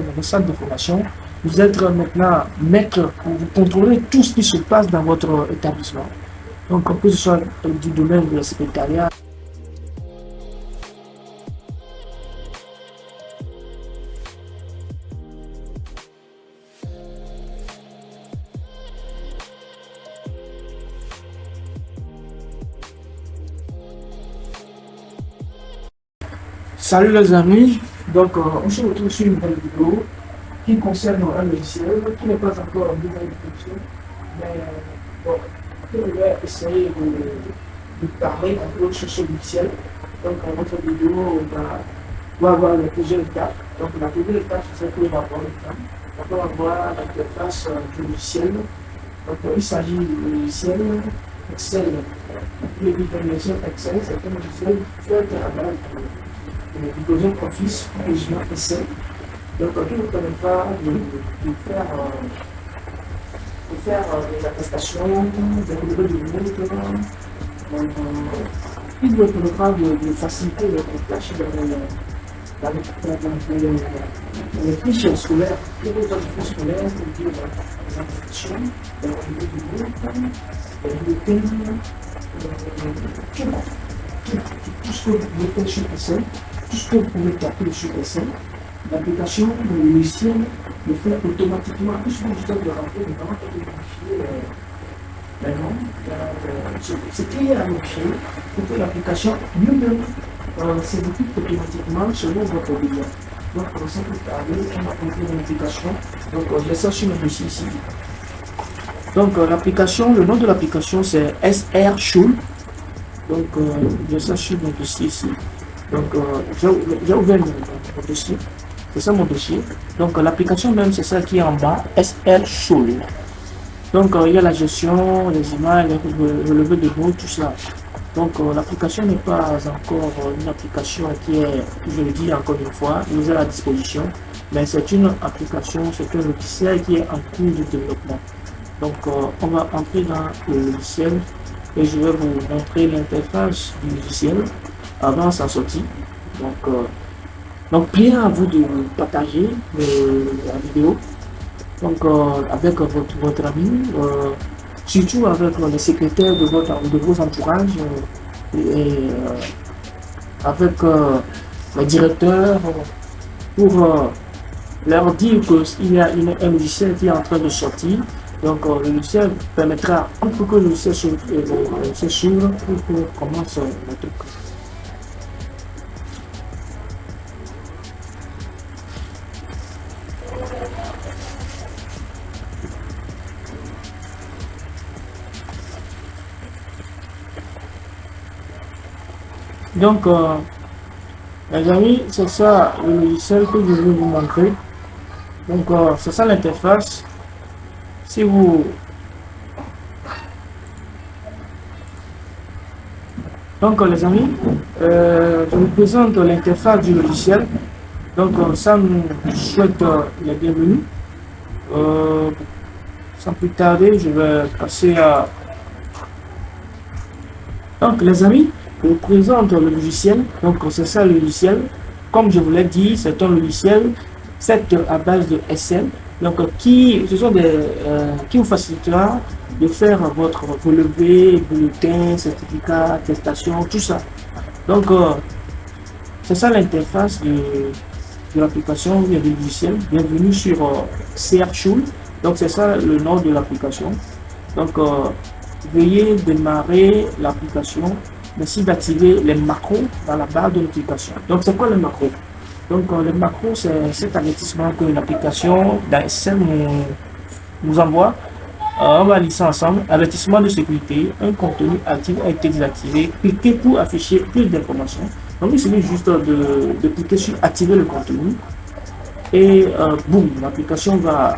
bien dans la salle de formation, vous êtes maintenant maître, vous contrôlez tout ce qui se passe dans votre établissement. Donc, que ce soit du domaine de la secrétariat. Salut les amis, donc on se retrouve sur une nouvelle vidéo qui concerne un logiciel qui n'est pas encore en nouvelle fonction, mais bon, je vais essayer de parler un peu sur ce logiciel. Donc dans notre vidéo, on va avoir plusieurs étapes. Donc la première étape, c'est qu'on va voir l'étape. On va voir l'interface du logiciel. Donc il s'agit du logiciel Excel. Le logiciel Excel, c'est un logiciel fait à base du deuxième office, régiment Excel. Donc, qui ne permet pas de faire des attestations, des relevés de montres, qui vous permettra de faciliter les tâches dans les fiches scolaires. Les fiches scolaires, c'est-à-dire les attestations, les relevés de montres, les bulletins, tout ce que vous pouvez faire sur Excel. Tout ce que vous pouvez taper sur Excel, l'application, le logiciel le fait automatiquement. Tout ce que vous avez de rentrer, notamment quand vous modifiez les noms, ce qui est à modifier pour que l'application lui-même s'exécute automatiquement selon votre besoin. Donc, pour ça, vous avez une application. Donc, je ça sur le dossier ici. Donc, l'application, le nom de l'application, c'est SR Schul. Donc, je ça sur mon dossier ici. Donc, j'ai ouvert mon dossier. C'est ça mon dossier. Donc, l'application même, c'est ça qui est en bas, SR Schul. Donc, il y a la gestion, les images, le relevé de mots, tout ça. Donc, l'application n'est pas encore une application qui est, je le dis encore une fois, mise à la disposition. Mais c'est une application, c'est un logiciel qui est en cours de développement. Donc, on va entrer dans le logiciel et je vais vous montrer l'interface du logiciel avant sa sortie. Donc bien à vous de partager la vidéo donc, avec votre ami, surtout avec les secrétaires de vos entourages et avec les directeurs pour leur dire qu'il y a un logiciel qui est en train de sortir. Donc le logiciel permettra, pour que le logiciel s'ouvre, pour qu'on commence le truc. Donc, les amis, c'est ça le logiciel que je vais vous montrer. Donc, c'est ça l'interface. Si vous... Donc, les amis, je vous présente l'interface du logiciel. Donc, ça nous souhaite la bienvenue. Sans plus tarder, je vais passer à... Donc, les amis, je vous présente le logiciel. Donc, c'est ça le logiciel. Comme je vous l'ai dit, c'est un logiciel fait à base de Excel. Donc, qui vous facilitera de faire votre relevé, bulletin, certificat, attestation, tout ça. Donc, c'est ça l'interface de l'application du logiciel. Bienvenue sur CR Schul. Donc, c'est ça le nom de l'application. Donc, veuillez démarrer l'application. Merci d'activer les macros dans la barre de notification. Donc, c'est quoi les macros? Donc, les macros, c'est cet avertissement que l'application d'Excel nous envoie. On va lire ça ensemble. Avertissement de sécurité, un contenu actif a été désactivé. Cliquez pour afficher plus d'informations. Donc, il suffit juste de cliquer sur activer le contenu. Et boum, l'application va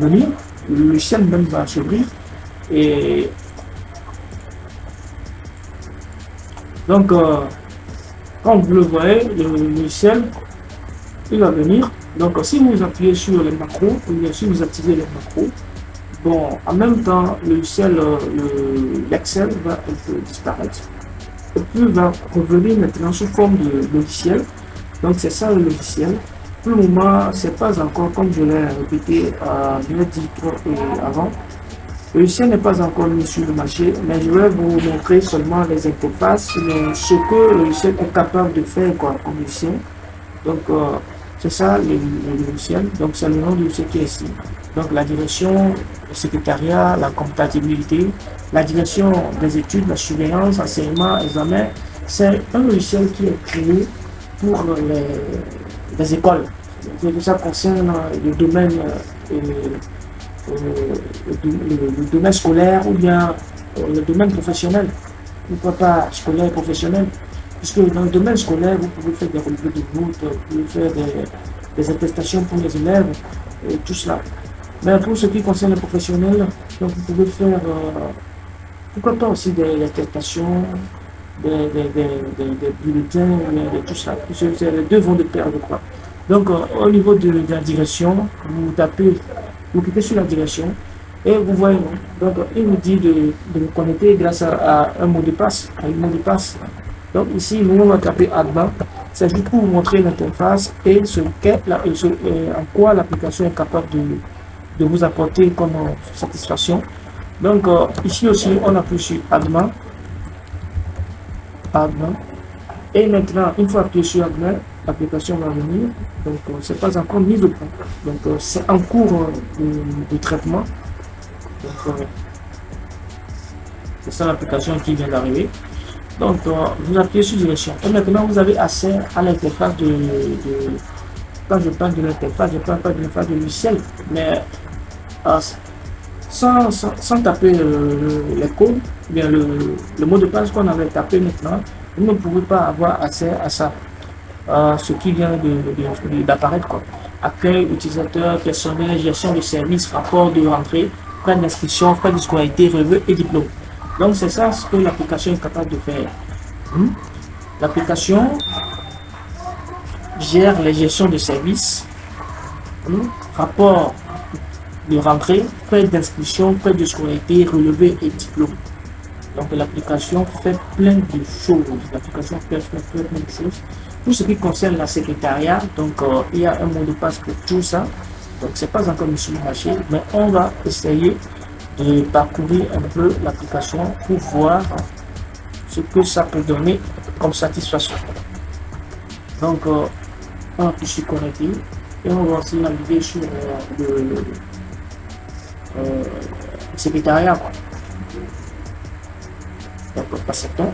venir. Le logiciel même va s'ouvrir. Et donc, comme vous le voyez, le logiciel, il va venir. Donc, si vous appuyez sur les macros, ou bien si vous activez les macros, bon, en même temps, le logiciel, l'Excel va un peu disparaître. Et puis, va revenir maintenant sous forme de logiciel. Donc, c'est ça le logiciel. pour le moment, c'est pas encore, comme je l'ai répété, je l'ai dit avant, le logiciel n'est pas encore mis sur le marché, mais je vais vous montrer seulement les interfaces, mais ce que le logiciel est capable de faire quoi, comme logiciel. Donc, c'est ça le logiciel. Donc, c'est le nom du logiciel qui est ici. Donc, la direction, le secrétariat, la comptabilité, la direction des études, la surveillance, enseignement, examen. C'est un logiciel qui est créé pour les écoles. Ça concerne le domaine, le domaine scolaire ou bien le domaine professionnel. Pourquoi pas scolaire et professionnel? Puisque dans le domaine scolaire, vous pouvez faire des relevés de notes, vous pouvez faire des attestations pour les élèves, et tout cela. Mais pour ce qui concerne les professionnels, donc vous pouvez faire, pourquoi pas aussi des attestations, des bulletins, de tout cela. Les deux vont de pair, je crois. Donc, au niveau de la direction, vous tapez, vous cliquez sur la direction et vous voyez. Donc, il vous dit de vous connecter grâce à un mot de passe, à un mot de passe. Donc, ici, nous, on va taper admin. C'est juste pour vous montrer l'interface et en quoi l'application est capable de vous apporter comme satisfaction. Donc, ici aussi, on appuie sur admin. Et maintenant, une fois appuyé sur admin, l'application va venir. Donc, c'est pas encore mis au point. Donc, c'est en cours de traitement. Donc, c'est ça l'application qui vient d'arriver. Donc, vous appuyez sur direction. Et maintenant, vous avez accès à l'interface quand je parle de l'interface, je ne parle pas de l'interface de logiciel, mais sans taper les codes, bien le mot de passe qu'on avait tapé maintenant, vous ne pouvez pas avoir accès à ça. Ce qui vient d'apparaître, quoi. Accueil, utilisateur, personnel, gestion de services, rapport de rentrée, frais d'inscription, frais de scolarité, relevé et diplôme. Donc c'est ça ce que l'application est capable de faire. L'application gère les gestions de services, rapport de rentrée, frais d'inscription, frais de scolarité, relevé et diplôme. Donc l'application fait plein de choses. L'application fait plein de choses. Pour ce qui concerne la secrétariat, donc il y a un mot de passe pour tout ça. Donc c'est pas encore mis sur le marché, mais on va essayer de parcourir un peu l'application pour voir ce que ça peut donner comme satisfaction. Donc on appuie sur connecter et on va aussi naviguer sur le secrétariat. Donc acceptons.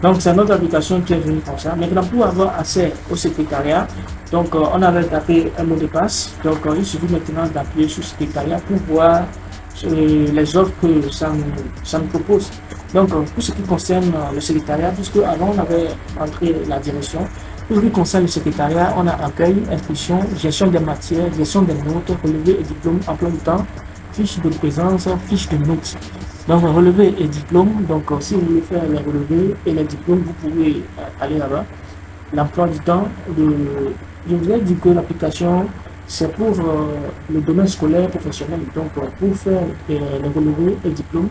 Donc c'est notre application qui est venue comme ça. Maintenant pour avoir accès au secrétariat, donc on avait tapé un mot de passe. Donc il suffit maintenant d'appuyer sur secrétariat pour voir les offres que ça nous propose. Donc pour ce qui concerne le secrétariat, puisque avant on avait entré la direction, pour ce qui concerne le secrétariat, on a accueil, inscription, gestion des matières, gestion des notes, relevé et diplôme, emploi du temps, fiche de présence, fiche de notes. Donc relevé et diplôme, donc si vous voulez faire les relevés et les diplômes, vous pouvez aller là-bas. L'emploi du temps, je vous ai dit que l'application c'est pour le domaine scolaire professionnel, donc pour faire les relevés et diplômes,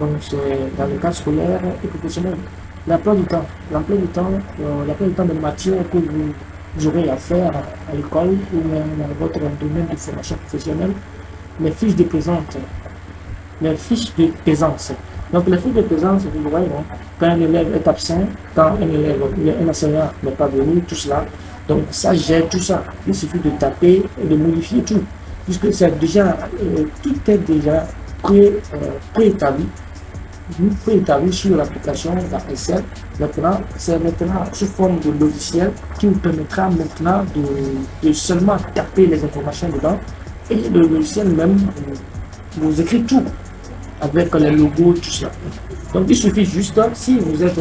donc c'est dans le cadre scolaire et professionnel. L'emploi du temps, l'emploi du temps de matière que vous aurez à faire à l'école ou dans votre domaine de formation professionnelle, les fiches de présence. Les fiches de présence. Donc les fiches de présence, vous voyez, quand un élève est absent, quand un enseignant n'est pas venu, tout cela. Donc ça gère tout ça. Il suffit de taper et de modifier tout. Puisque c'est déjà, tout est déjà préétabli sur l'application Excel. Maintenant, c'est maintenant sous forme de logiciel qui vous permettra maintenant de seulement taper les informations dedans. Et le logiciel même vous écrit tout avec les logos, tout ça. Donc il suffit juste, si vous êtes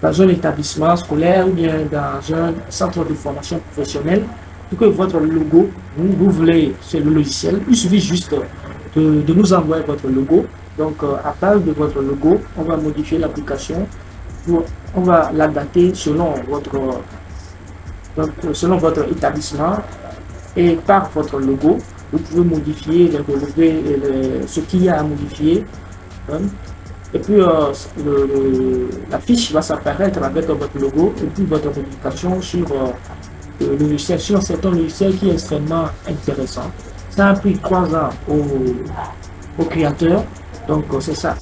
dans un établissement scolaire ou bien dans un centre de formation professionnelle, pour que votre logo, vous voulez, c'est le logiciel, il suffit juste de nous envoyer votre logo. Donc à base de votre logo, on va modifier l'application, on va l'adapter selon votre établissement Et par votre logo, vous pouvez modifier les relevés et ce qu'il y a à modifier. Hein. Et puis la fiche va s'apparaître avec votre logo et puis votre modification sur le logiciel, sur un certain logiciel qui est extrêmement intéressant. Ça a pris 3 ans au créateur, donc c'est ça.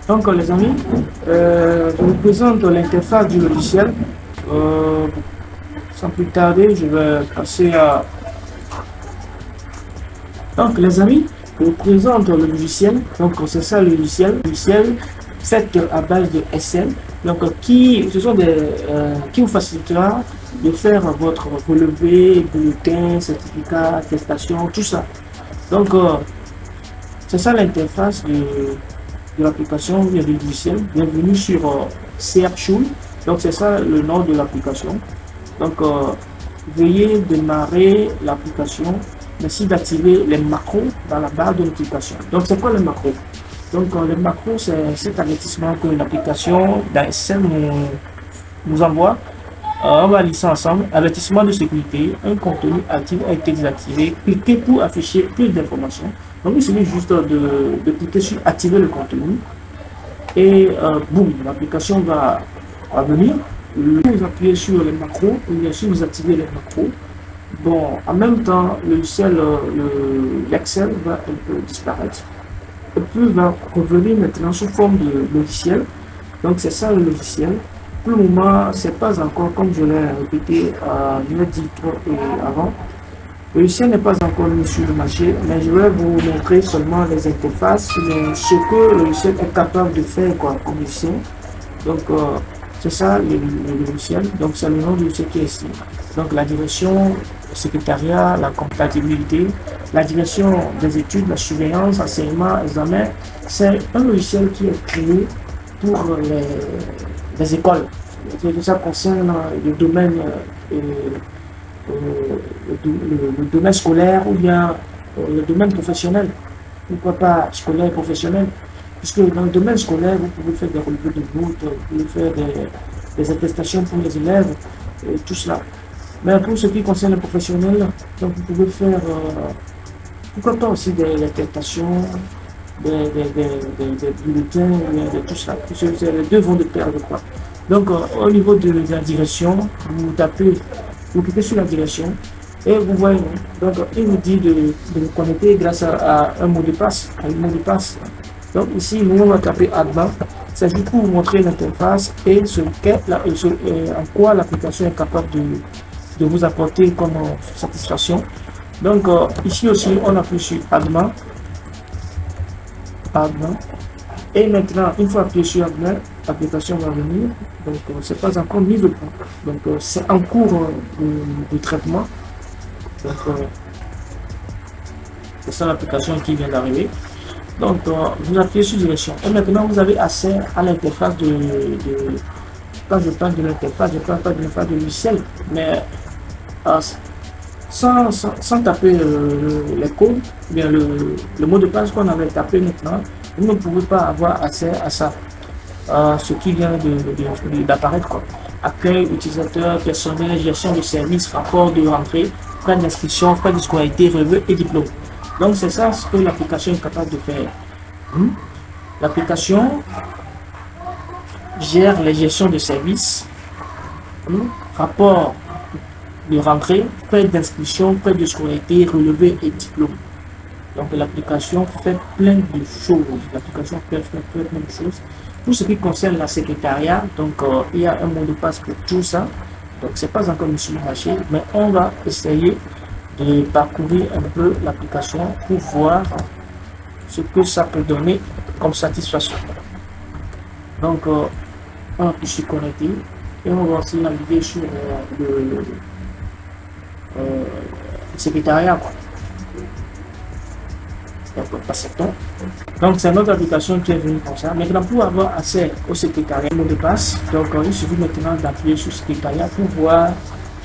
Donc les amis, je vous présente l'interface du logiciel. Sans plus tarder, je vais passer à... Donc les amis, je vous présente le logiciel. Donc c'est ça le logiciel fait à base de SL. Donc qui vous facilitera de faire votre relevé, bulletin, certificat, attestation, tout ça. Donc c'est ça l'interface de l'application du logiciel. Bienvenue sur CRTool. Donc c'est ça le nom de l'application. Donc veuillez démarrer l'application. Merci d'activer les macros dans la barre de notification. Donc c'est quoi les macros? Donc les macros, c'est cet avertissement que l'application d'ASL nous envoie. On va lire ça ensemble. Avertissement de sécurité, un contenu actif a été désactivé. Cliquez pour afficher plus d'informations. Donc il suffit juste de cliquer sur activer le contenu et boum, l'application va venir. Vous appuyez sur les macros, et bien sûr vous activez les macros. Bon, en même temps, le logiciel, l'Excel va un peu disparaître et puis va revenir maintenant sous forme de logiciel. Donc c'est ça le logiciel. Pour le moment, c'est pas encore, comme je l'ai répété, je l'ai dit avant. Le logiciel n'est pas encore mis sur le marché, mais je vais vous montrer seulement les interfaces, ce que le logiciel est capable de faire comme logiciel. Donc c'est ça le logiciel. Donc c'est le nom du logiciel qui est ici. Donc la direction, le secrétariat, la comptabilité, la direction des études, la surveillance, enseignement, examen. C'est un logiciel qui est créé pour les écoles. Ça concerne le domaine le domaine scolaire ou bien le domaine professionnel. Pourquoi pas scolaire et professionnel? Puisque dans le domaine scolaire, vous pouvez faire des relevés de notes, vous pouvez faire des attestations pour les élèves, et tout cela. Mais pour ce qui concerne le professionnel, donc vous pouvez faire, pourquoi pas aussi des attestations, des bulletins, de tout cela. Les deux vont de pair, je crois. Donc au niveau de la direction, vous cliquez sur la direction et vous voyez, donc il vous dit de vous connecter grâce à un mot de passe, Donc ici, nous on va taper admin. C'est juste pour vous montrer l'interface et en quoi l'application est capable de vous apporter comme satisfaction. Donc ici aussi, on appuie sur admin. Et maintenant, une fois appuyé sur admin, l'application va venir. Donc c'est pas encore mis au point. Donc c'est en cours de traitement. Donc c'est ça l'application qui vient d'arriver. Donc vous appuyez sur direction. Et maintenant vous avez accès à l'interface quand je parle de l'interface, je ne parle pas de l'interface de logiciel, mais sans taper les codes, bien le mot de passe qu'on avait tapé maintenant, vous ne pouvez pas avoir accès à ça. Ce qui vient d'apparaître, accueil, utilisateur, personnel, gestion de services, rapport de rentrée, frais d'inscription, frais de scolarité, relevé et diplôme. Donc c'est ça ce que l'application est capable de faire. L'application gère les gestions de services, rapport de rentrée, frais d'inscription, frais de scolarité, relevé et diplôme. Donc l'application fait plein de choses. L'application fait plein de choses. Pour ce qui concerne la secrétariat, donc il y a un mot de passe pour tout ça. Donc c'est pas encore mis sur le marché, mais on va essayer de parcourir un peu l'application pour voir ce que ça peut donner comme satisfaction. Donc on appuie sur connecter et on va aussi naviguer sur le secrétariat. Donc c'est notre application qui est venue comme ça. Maintenant pour avoir accès au secrétariat, mot de passe, donc il suffit maintenant d'appuyer sur secrétariat pour voir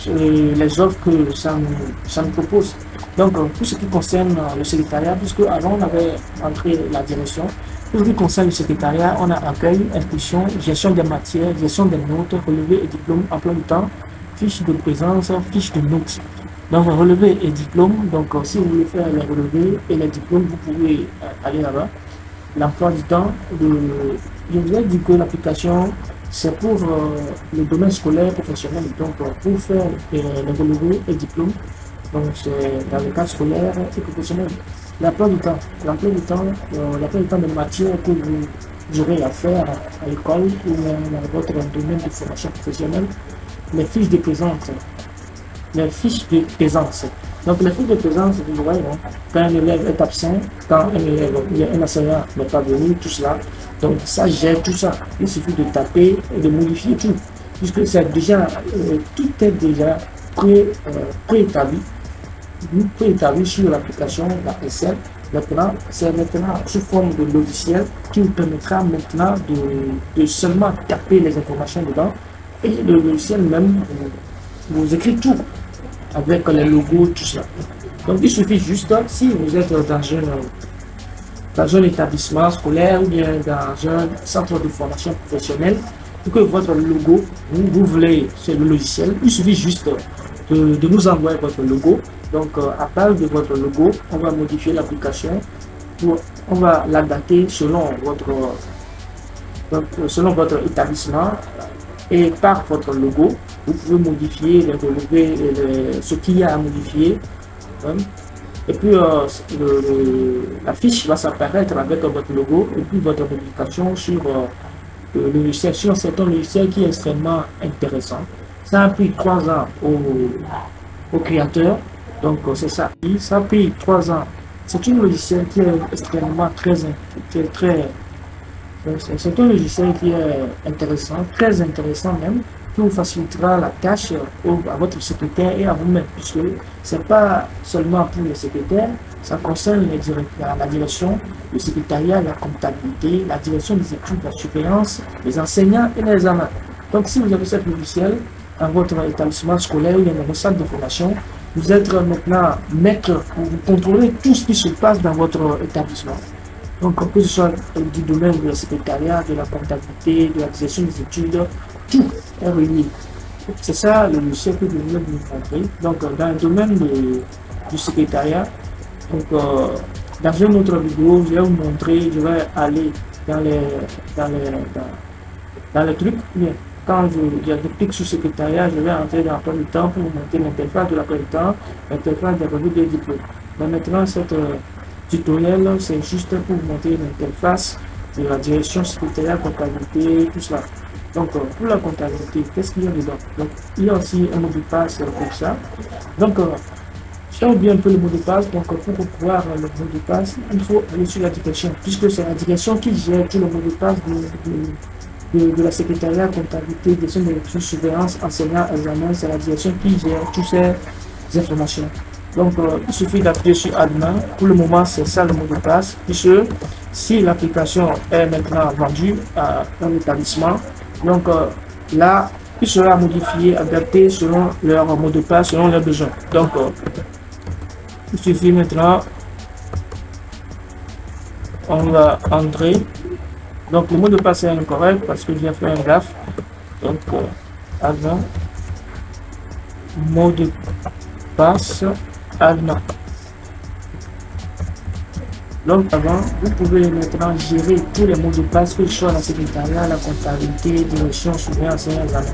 les offres que ça nous propose. Donc, pour ce qui concerne le secrétariat, puisque avant on avait entré la direction, pour ce qui concerne le secrétariat, on a accueil, inscription, gestion des matières, gestion des notes, relevé et diplôme, emploi du temps, fiche de présence, fiche de notes. Donc, relevé et diplôme, donc si vous voulez faire les relevés et les diplômes, vous pouvez aller là-bas. L'emploi du temps, je vous ai dit que l'application, c'est pour le domaine scolaire professionnel. Donc, pour faire les relevés et diplômes, donc c'est dans le cadre scolaire et professionnel. L'emploi du temps, l'emploi du temps, l'emploi du temps de matière que vous aurez à faire à l'école ou dans votre domaine de formation professionnelle, les fiches de présence. Les fiches de présence. Donc, les fiches de présence, vous voyez, hein, quand un élève est absent, quand un enseignant n'est pas venu, tout cela. Donc, ça gère tout ça. Il suffit de taper et de modifier tout. Puisque c'est déjà, tout est déjà préétabli sur l'application, la SL. Maintenant, c'est maintenant sous forme de logiciel qui vous permettra maintenant de seulement taper les informations dedans. Et le logiciel même vous écrit tout avec les logos, tout cela. Donc, il suffit juste, si vous êtes dans un établissement scolaire ou bien dans un centre de formation professionnelle, pour que votre logo, vous voulez, c'est le logiciel, il suffit juste de nous envoyer votre logo. Donc, à base de votre logo, on va modifier l'application, on va l'adapter selon votre établissement et par votre logo. Vous pouvez modifier les relevés, ce qu'il y a à modifier. Et puis, la fiche va s'apparaître avec votre logo et puis votre modification sur le logiciel, sur un certain logiciel qui est extrêmement intéressant. Ça a pris 3 ans au créateur. Donc, c'est ça. Ça a pris 3 ans. C'est un logiciel qui est extrêmement c'est un logiciel qui est intéressant, très intéressant même, qui vous facilitera la tâche à votre secrétaire et à vous-même, puisque ce n'est pas seulement pour les secrétaires, ça concerne la direction, le secrétariat, la comptabilité, la direction des études, la surveillance, les enseignants et les examens. Donc, si vous avez ce logiciel dans votre établissement scolaire ou dans votre salle de formation, vous êtes maintenant maître, vous contrôlez tout ce qui se passe dans votre établissement. Donc, que ce soit du domaine de la secrétariat, de la comptabilité, de la gestion des études, tout est relié. C'est ça le logiciel que je voulais vous montrer. Donc, dans le domaine du secrétariat, donc, dans une autre vidéo, je vais vous montrer, je vais aller dans les trucs. Bien, quand je clique sur secrétariat, je vais entrer dans l'emploi du temps pour vous montrer l'interface de l'emploi du temps, l'interface des revues des diplômes. Mais maintenant, cette tutoriel, c'est juste pour vous montrer l'interface de la direction secrétariat, comptabilité, tout cela. Donc, pour la comptabilité, qu'est-ce qu'il y a dedans? Donc, il y a aussi un mot de passe pour ça. Donc, j'ai oublié un peu le mot de passe. Donc, pour pouvoir le mot de passe, il faut aller sur la direction, puisque c'est la direction qui gère tout le mot de passe de la secrétariat, comptabilité, gestion des études, surveillance, enseignant, examen. C'est la direction qui gère toutes ces informations. Donc, il suffit d'appuyer sur Admin. Pour le moment, c'est ça le mot de passe. Puisque si l'application est maintenant vendue à un établissement, donc là, il sera modifié, adapté selon leur mot de passe, selon leurs besoins. Donc, il suffit maintenant, on va entrer. Donc, le mot de passe est incorrect parce que j'ai fait un gaffe. Donc, Admin, mot de passe. Admin. Donc avant, vous pouvez maintenant gérer tous les mots de passe, que ce soit la secrétariat, la comptabilité, direction, surveillance et examen.